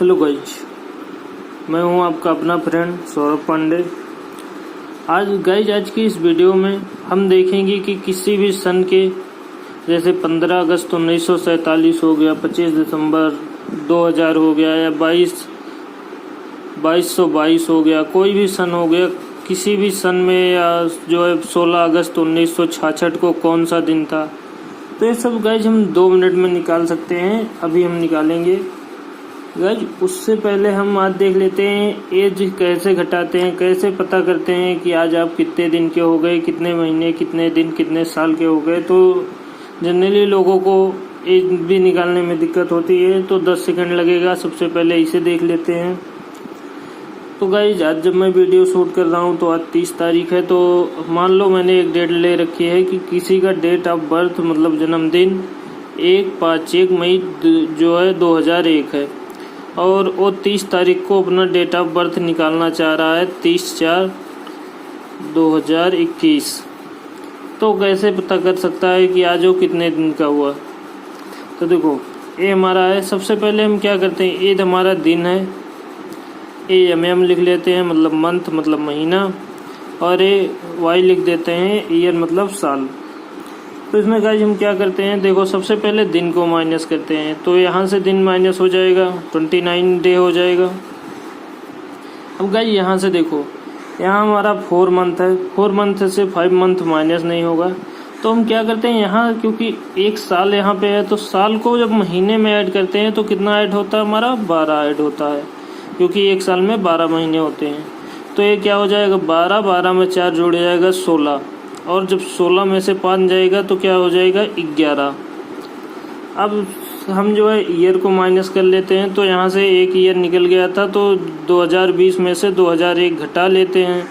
Hello guys, मैं हूं आपका अपना फ्रेंड सौरभ पांडे। आज की इस वीडियो में हम देखेंगे कि किसी भी सन के जैसे 15 अगस्त 1947 हो गया, 25 दिसंबर 2000 हो गया या 2222 हो गया, कोई भी सन हो गया, किसी भी सन में या जो है 16 अगस्त 1966 को कौन सा दिन था, तो ये सब गाइज हम 2 मिनट में निकाल सकते हैं। अभी हम निकालेंगे गाइज। उससे पहले हम आज देख लेते हैं एज कैसे घटाते हैं, कैसे पता करते हैं कि आज आप कितने दिन के हो गए, कितने महीने, कितने दिन, कितने साल के हो गए। तो जनरली लोगों को एज भी निकालने में दिक्कत होती है, तो 10 सेकंड लगेगा। सबसे पहले इसे देख लेते हैं। तो गाइज आज जब मैं वीडियो शूट कर रहा हूँ तो आज 30 तारीख है, तो मान लो मैंने एक डेट ले रखी है कि किसी का डेट ऑफ बर्थ मतलब जन्मदिन 1 मई जो है 2001 है, और वो 30 तारीख को अपना डेट ऑफ बर्थ निकालना चाह रहा है 30/4/2021। तो कैसे पता कर सकता है कि आज वो कितने दिन का हुआ? तो देखो, ये हमारा है। सबसे पहले हम क्या करते हैं, ये हमारा दिन है, ये हम लिख लेते हैं मतलब मंथ मतलब महीना, और ये वाई लिख देते हैं ईयर मतलब साल। तो इसमें गाइज हम क्या करते हैं, देखो सबसे पहले दिन को माइनस करते हैं, तो यहाँ से दिन माइनस हो जाएगा, 29 डे हो जाएगा। अब गाइज यहाँ से देखो, यहाँ हमारा 4 मंथ है, 4 मंथ से 5 मंथ माइनस नहीं होगा। तो हम क्या करते हैं यहाँ, क्योंकि एक साल यहाँ पे है, तो साल को जब महीने में ऐड करते हैं तो कितना ऐड होता है हमारा, 12 ऐड होता है, क्योंकि एक साल में 12 महीने होते हैं। तो ये क्या हो जाएगा, 12 में 4 जोड़ जाएगा 16, और जब 16 में से 5 जाएगा तो क्या हो जाएगा 11। अब हम जो है ईयर को माइनस कर लेते हैं, तो यहाँ से एक ईयर निकल गया था, तो 2020 में से 2001 घटा लेते हैं,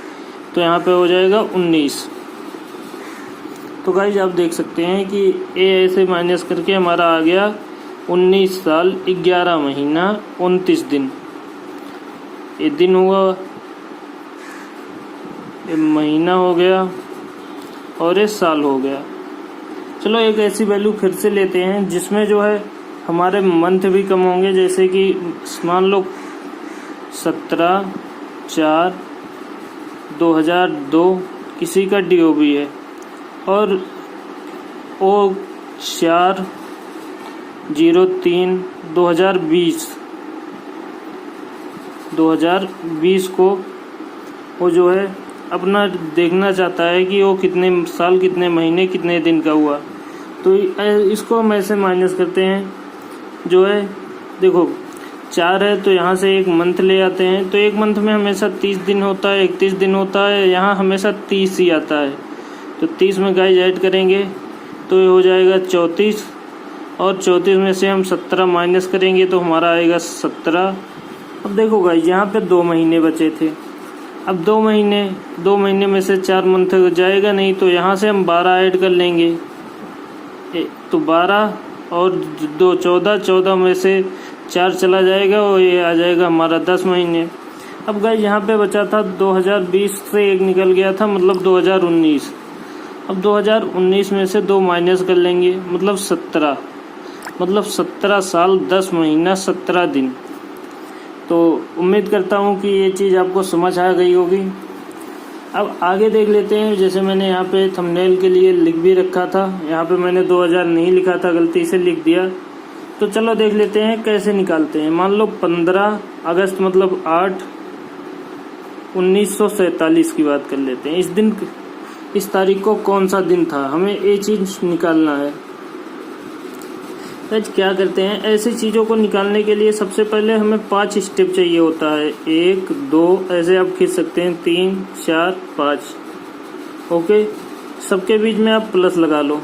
तो यहाँ पे हो जाएगा 19। तो गाइज आप देख सकते हैं कि ए ऐसे माइनस करके हमारा आ गया 19 साल 11 महीना 29 दिन। ये दिन हुआ, ये महीना हो गया, और ये साल हो गया। चलो एक ऐसी वैल्यू फिर से लेते हैं जिसमें जो है हमारे मंथ भी कम होंगे, जैसे कि मान लो 17/4/2002 किसी का DOB है, और वो 4/03/2020 को वो जो है अपना देखना चाहता है कि वो कितने साल, कितने महीने, कितने दिन का हुआ। तो इसको हम ऐसे माइनस करते हैं, जो है देखो 4 है तो यहाँ से एक मंथ ले आते हैं, तो एक मंथ में हमेशा 30 दिन होता है, 31 दिन होता है, यहाँ हमेशा 30 ही आता है। तो 30 में गाइज ऐड करेंगे तो ये हो जाएगा 34, और 34 में से हम 17 माइनस करेंगे तो हमारा आएगा 17। अब देखो गाइज यहाँ पे 2 महीने बचे थे। अब 2 महीने में से 4 मंथ जाएगा नहीं, तो यहाँ से हम 12 ऐड कर लेंगे, तो 12 और 2 14 में से 4 चला जाएगा, और ये आ जाएगा हमारा 10 महीने। अब गाइस यहाँ पे बचा था 2020 से एक निकल गया था मतलब 2019। अब 2019 में से 2 माइनस कर लेंगे मतलब 17, मतलब 17 साल 10 महीना 17 दिन। तो उम्मीद करता हूँ कि ये चीज़ आपको समझ आ गई होगी। अब आगे देख लेते हैं। जैसे मैंने यहाँ पे थंबनेल के लिए लिख भी रखा था, यहाँ पे मैंने 2000 नहीं लिखा था, गलती से लिख दिया। तो चलो देख लेते हैं कैसे निकालते हैं। मान लो 15 अगस्त मतलब 8/1947 की बात कर लेते हैं। इस दिन, इस तारीख को कौन सा दिन था, हमें ये चीज़ निकालना है। आज क्या करते हैं, ऐसी चीज़ों को निकालने के लिए सबसे पहले हमें 5 स्टेप चाहिए होता है। 1 2 ऐसे आप खींच सकते हैं, 3 4 5। ओके, सबके बीच में आप प्लस लगा लो।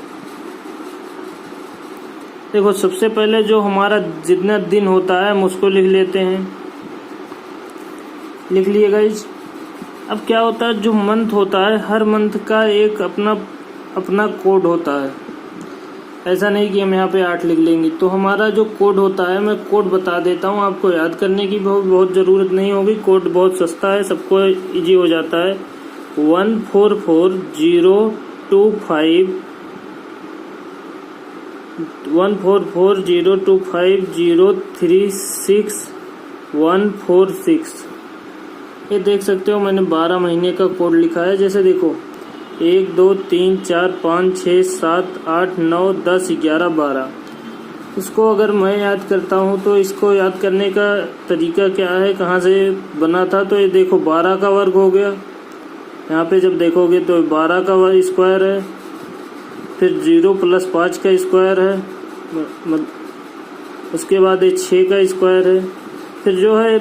देखो सबसे पहले जो हमारा जितना दिन होता है हम उसको लिख लेते हैं, लिख लिए गाइज। अब क्या होता है, जो मंथ होता है हर मंथ का एक अपना कोड होता है। ऐसा नहीं कि हम यहाँ पे 8 लिख लेंगे। तो हमारा जो कोड होता है, मैं कोड बता देता हूँ, आपको याद करने की बहुत ज़रूरत नहीं होगी। कोड बहुत सस्ता है, सबको इजी हो जाता है। 144025036 146। ये देख सकते हो मैंने 12 महीने का कोड लिखा है। जैसे देखो 1 2 3 4 5 6 7 8 9 10 11 12। इसको अगर मैं याद करता हूँ तो इसको याद करने का तरीका क्या है, कहाँ से बना था, तो ये देखो 12 का वर्ग हो गया। यहाँ पे जब देखोगे तो 12 का वर्ग स्क्वायर है, फिर 0 + 5 का स्क्वायर है, उसके बाद ये 6 का स्क्वायर है। फिर जो है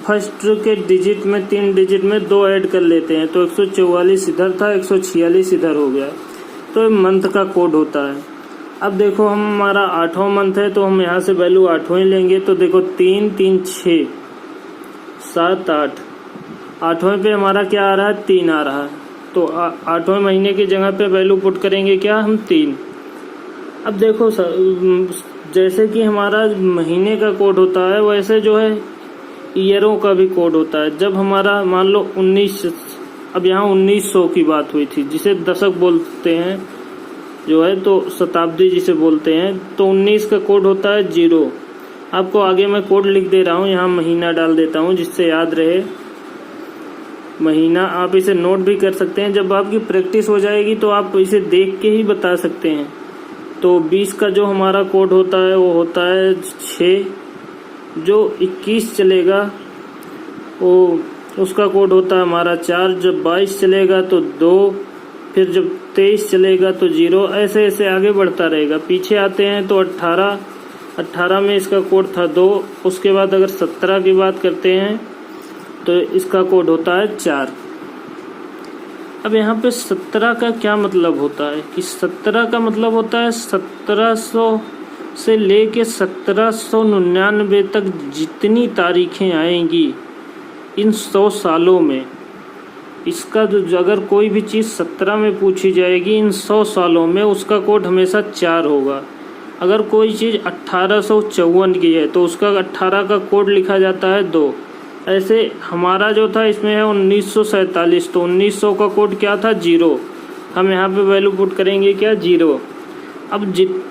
फर्स्ट के डिजिट में 3 डिजिट में 2 ऐड कर लेते हैं, तो 144 इधर था, 146 इधर हो गया। तो ये मंथ का कोड होता है। अब देखो हमारा 8वां मंथ है, तो हम यहाँ से वैल्यू 8वां ही लेंगे। तो देखो 3 3 6 7 8, 8वें पे हमारा क्या आ रहा है, 3 आ रहा है। तो 8वें महीने की जगह पे वैल्यू पुट करेंगे क्या हम, 3। अब देखो जैसे कि हमारा महीने का कोड होता है, वैसे जो है ईयरों का भी कोड होता है। जब हमारा मान लो 19, अब यहाँ 1900 की बात हुई थी, जिसे दशक बोलते हैं जो है, तो शताब्दी जिसे बोलते हैं, तो 19 का कोड होता है 0। आपको आगे मैं कोड लिख दे रहा हूँ, यहाँ महीना डाल देता हूँ जिससे याद रहे महीना। आप इसे नोट भी कर सकते हैं, जब आपकी प्रैक्टिस हो जाएगी तो आप इसे देख के ही बता सकते हैं। तो 20 का जो हमारा कोड होता है वो होता है 6। जो 21 चलेगा वो उसका कोड होता है हमारा 4। जब 22 चलेगा तो 2, फिर जब 23 चलेगा तो 0, ऐसे ऐसे आगे बढ़ता रहेगा। पीछे आते हैं तो 18 में इसका कोड था 2। उसके बाद अगर 17 की बात करते हैं तो इसका कोड होता है 4। अब यहाँ पे 17 का क्या मतलब होता है कि 17 का मतलब होता है 1700 से लेके 1799 तक जितनी तारीखें आएंगी इन 100 सालों में, इसका जो अगर कोई भी चीज़ 17 में पूछी जाएगी इन 100 सालों में, उसका कोड हमेशा 4 होगा। अगर कोई चीज़ 1854 की है तो उसका 18 का कोड लिखा जाता है 2। ऐसे हमारा जो था इसमें है 1947, तो 1900 का कोड क्या था, 0। हम यहाँ पे वैल्यू पुट करेंगे क्या, 0। अब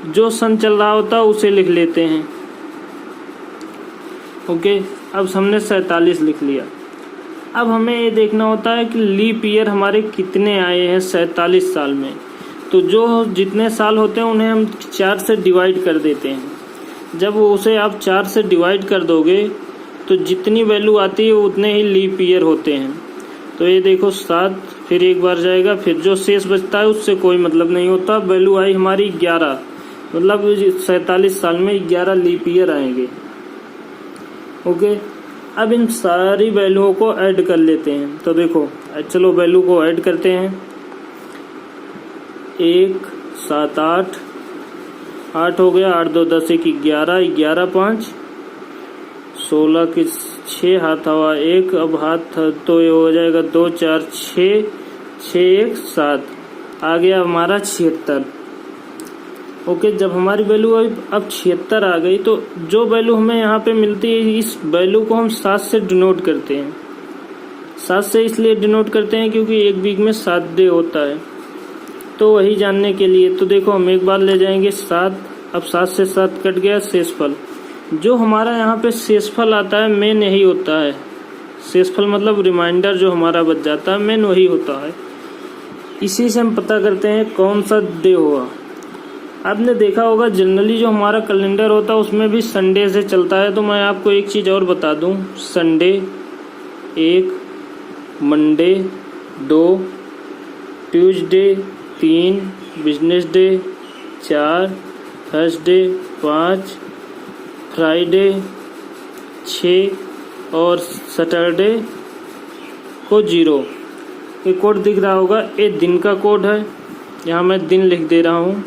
जो सन चल रहा होता है उसे लिख लेते हैं। ओके, अब हमने 47 लिख लिया। अब हमें ये देखना होता है कि लीप ईयर हमारे कितने आए हैं 47 साल में। तो जो जितने साल होते हैं उन्हें हम 4 से डिवाइड कर देते हैं। जब उसे आप 4 से डिवाइड कर दोगे तो जितनी वैल्यू आती है उतने ही लीप ईयर होते हैं। तो ये देखो 7, फिर एक बार जाएगा, फिर जो शेष बचता है उससे कोई मतलब नहीं होता। वैल्यू आई हमारी 11, मतलब 47 साल में 11 लीप ईयर आएंगे। ओके, अब इन सारी वैल्यूओं को ऐड कर लेते हैं। तो देखो चलो वैल्यू को ऐड करते हैं। 1 7 8 हो गया, 8 2 10 1 11, 11 5 16 की 6 हाथ हवा 1, अब हाथ तो ये हो जाएगा 2 4 6 6 1 7, आ गया हमारा 76। ओके, जब हमारी वैल्यू अब 76 आ गई तो जो वैल्यू हमें यहाँ पे मिलती है इस वैल्यू को हम 7 से डिनोट करते हैं। 7 से इसलिए डिनोट करते हैं क्योंकि एक वीक में 7 डे होता है। तो वही जानने के लिए तो देखो हम एक बार ले जाएंगे 7। अब 7 से 7 कट गया, शेषफल। जो हमारा यहाँ पे शेषफल आता है मेन यही होता है। शेषफल मतलब रिमाइंडर जो हमारा बच जाता है मेन वही होता है। इसी से हम पता करते हैं कौन सा डे हुआ। आपने देखा होगा जनरली जो हमारा कैलेंडर होता है उसमें भी संडे से चलता है। तो मैं आपको एक चीज़ और बता दूं, Sunday 1, Monday 2, Tuesday 3, business day 4, Thursday 5, Friday 6 और सैटरडे को 0। ये कोड दिख रहा होगा, ये दिन का कोड है। यहाँ मैं दिन लिख दे रहा हूँ।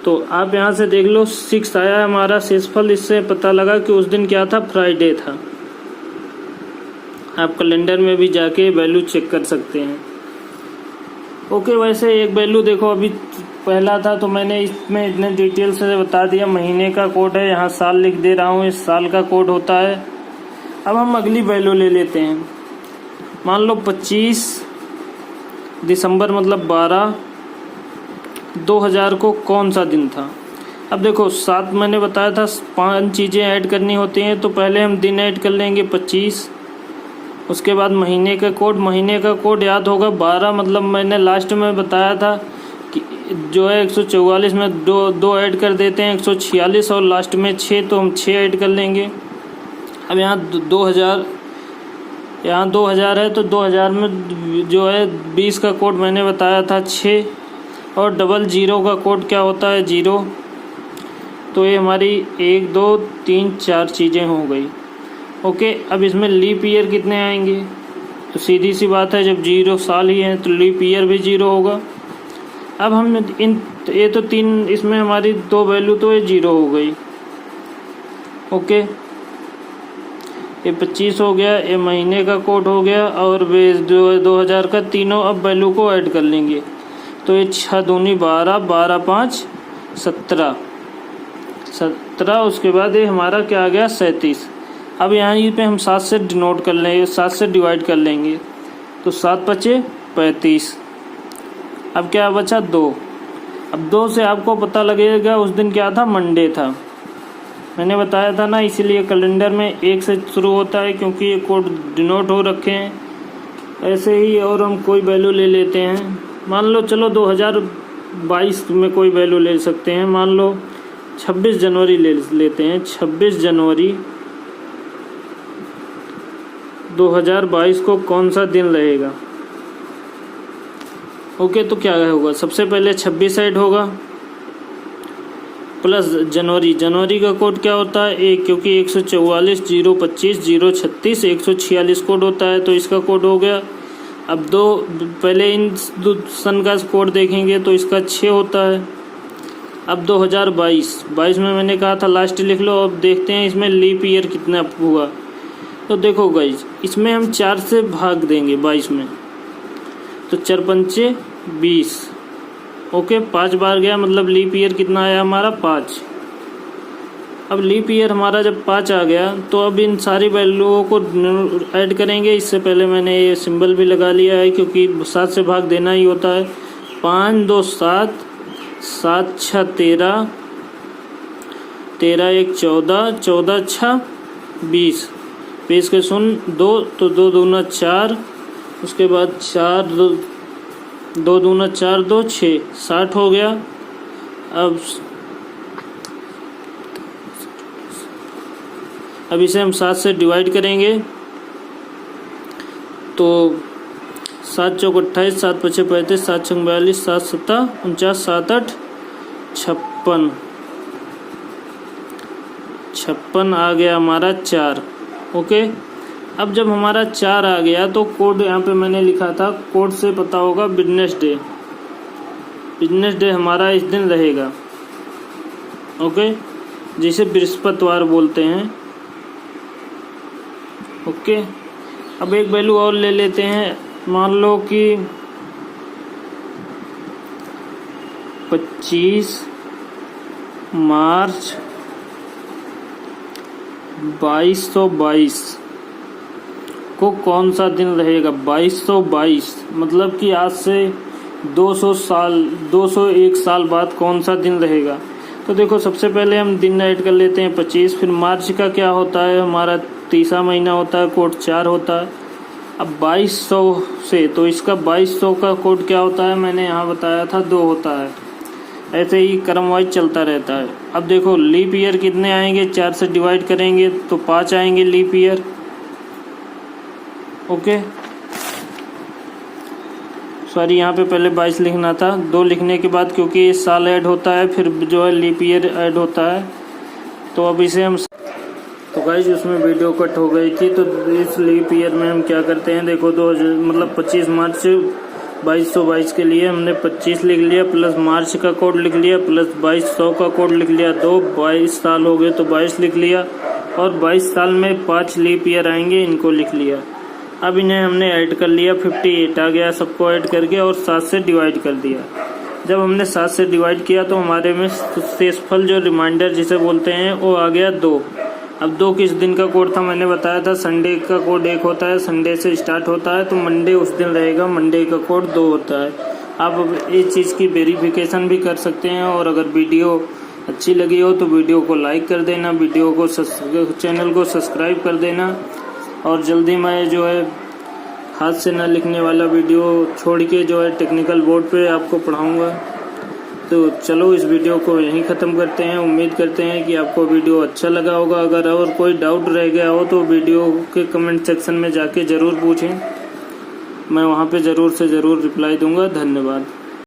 तो आप यहाँ से देख लो 6 आया हमारा शेषफल। इससे पता लगा कि उस दिन क्या था, फ्राइडे था। आप कैलेंडर में भी जाके वैल्यू चेक कर सकते हैं। ओके, वैसे एक वैल्यू देखो अभी पहला था तो मैंने इसमें इतने डिटेल से बता दिया। महीने का कोड है, यहाँ साल लिख दे रहा हूँ, इस साल का कोड होता है। अब हम अगली वैल्यू ले लेते हैं। मान लो 25 दिसंबर मतलब 12 2000 को कौन सा दिन था। अब देखो 7 मैंने बताया था 5 चीज़ें ऐड करनी होती हैं। तो पहले हम दिन ऐड कर लेंगे 25, उसके बाद महीने का कोड याद होगा 12, मतलब मैंने लास्ट में बताया था कि जो है 144 में दो ऐड कर देते हैं 146 और लास्ट में 6, तो हम 6 ऐड कर लेंगे। अब यहाँ 2000 है तो 2000 में जो है 20 का कोड मैंने बताया था 6, और 00 का कोड क्या होता है 0। तो ये हमारी 1 2 3 4 चीज़ें हो गई। ओके, अब इसमें लीप ईयर कितने आएंगे? तो सीधी सी बात है, जब 0 साल ही है तो लीप ईयर भी 0 होगा। अब हम ये तो 3, इसमें हमारी 2 वैल्यू तो ये 0 हो गई। ओके, ये 25 हो गया, ये महीने का कोड हो गया, और वे जो 2000 का, तीनों अब वैल्यू को ऐड कर लेंगे। तो ये 6 दूनी 12, 12 5 17, उसके बाद ये हमारा क्या आ गया 37। अब यहाँ पे हम 7 से डिनोट कर लेंगे, 7 से डिवाइड कर लेंगे, तो 7 5 35। अब क्या बचा 2। अब 2 से आपको पता लगेगा उस दिन क्या था, मंडे था, मैंने बताया था ना, इसीलिए कैलेंडर में 1 से शुरू होता है क्योंकि ये कोड डिनोट हो रखे हैं। ऐसे ही और हम कोई वैल्यू ले लेते हैं, मान लो चलो 2022 में कोई वैल्यू ले सकते हैं, मान लो 26 जनवरी ले लेते हैं। 26 जनवरी 2022 को कौन सा दिन रहेगा? ओके, तो क्या होगा, सबसे पहले 26 ऐड होगा प्लस जनवरी का कोड क्या होता है 1, क्योंकि 144 025 036 146 कोड होता है, तो इसका कोड हो गया। अब पहले इन सन का कोड देखेंगे तो इसका 6 होता है। अब 2022 में मैंने कहा था लास्ट लिख लो। अब देखते हैं इसमें लीप ईयर कितना हुआ। तो देखो गाइज, इसमें हम 4 से भाग देंगे 22 में, तो 4 पंचे 20। ओके, 5 बार गया, मतलब लीप ईयर कितना आया हमारा 5। अब लीप ईयर हमारा जब 5 आ गया तो अब इन सारी वैल्यूओं को ऐड करेंगे। इससे पहले मैंने ये सिंबल भी लगा लिया है क्योंकि 7 से भाग देना ही होता है। 5 2 7, 7 6 13, 13 1 14, 14 6 20, 20 के 2, तो 2 दूना 4, उसके बाद 4 2 दूना 4 2 6, 60 हो गया। अब इसे हम 7 से डिवाइड करेंगे, तो 7 चौक 28, 7 पचे 35, 7 छंग 42, 7 सत्ता 49, 7 8 56 आ गया हमारा 4। ओके, अब जब हमारा 4 आ गया तो कोड यहाँ पे मैंने लिखा था, कोड से पता होगा बिजनेस डे हमारा इस दिन रहेगा। ओके, जिसे बृहस्पतिवार बोलते हैं। ओके, अब एक वैल्यू और ले लेते हैं, मान लो कि 25 मार्च 2222 को कौन सा दिन रहेगा। 2222 मतलब कि आज से 201 साल बाद कौन सा दिन रहेगा। तो देखो, सबसे पहले हम दिन ऐड कर लेते हैं 25, फिर मार्च का क्या होता है हमारा, तीसरा महीना होता है, कोड 4 होता है। अब 2200 से, तो इसका 2200 का कोड क्या होता है, मैंने यहाँ बताया था 2 होता है। ऐसे ही क्रम वाइज चलता रहता है। अब देखो लीप ईयर कितने आएंगे, 4 से डिवाइड करेंगे तो 5 आएंगे लीप ईयर। ओके, सॉरी, यहाँ पे पहले 22 लिखना था, 2 लिखने के बाद क्योंकि ये साल ऐड होता है फिर जो है लीप ईयर ऐड होता है। तो अब इसे हम, तो गाइस उसमें वीडियो कट हो गई थी, तो इस लीप ईयर में हम क्या करते हैं, देखो 25 मार्च 2222 के लिए हमने 25 लिख लिया, प्लस मार्च का कोड लिख लिया, प्लस 2200 का कोड लिख लिया, 22 साल हो गए तो 22 लिख लिया, और 22 साल में 5 लीप ईयर आएंगे, इनको लिख लिया। अब इन्हें हमने ऐड कर लिया, 58 आ गया सबको ऐड करके, और 7 से डिवाइड कर दिया। जब हमने 7 से डिवाइड किया तो हमारे में शेषफल जो रिमाइंडर जिसे बोलते हैं वो आ गया 2। अब 2 किस दिन का कोड था, मैंने बताया था संडे का कोड 1 होता है, संडे से स्टार्ट होता है, तो मंडे उस दिन रहेगा, मंडे का कोड 2 होता है। आप इस चीज़ की वेरिफिकेशन भी कर सकते हैं, और अगर वीडियो अच्छी लगी हो तो वीडियो को लाइक कर देना, वीडियो को चैनल को सब्सक्राइब कर देना। और जल्दी मैं जो है हाथ से न लिखने वाला वीडियो छोड़ के जो है टेक्निकल बोर्ड पे आपको पढ़ाऊँगा। तो चलो इस वीडियो को यहीं ख़त्म करते हैं। उम्मीद करते हैं कि आपको वीडियो अच्छा लगा होगा। अगर और कोई डाउट रह गया हो तो वीडियो के कमेंट सेक्शन में जाके ज़रूर पूछें, मैं वहाँ पे ज़रूर से ज़रूर रिप्लाई दूंगा। धन्यवाद।